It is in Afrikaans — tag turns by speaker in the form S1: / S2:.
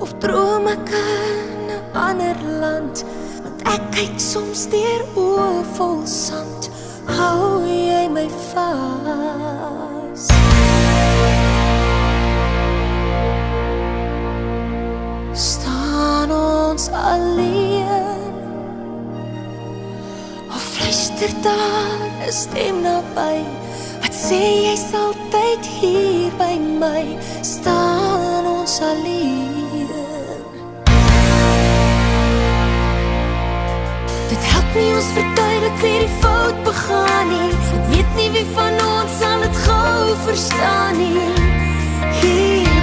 S1: of droom ek in 'n ander land, want ek kyk soms deur oë vol sand. Hou jy my vas? Staan ons alleen, of fluister daar 'n stem naby, wat sê jy's altyd hier by my? Staan ons alleen? Dit help nie ons verduidelik wie die fout begaan nie. Ek weet nie wie van ons sal het gou verstaan nie. Hier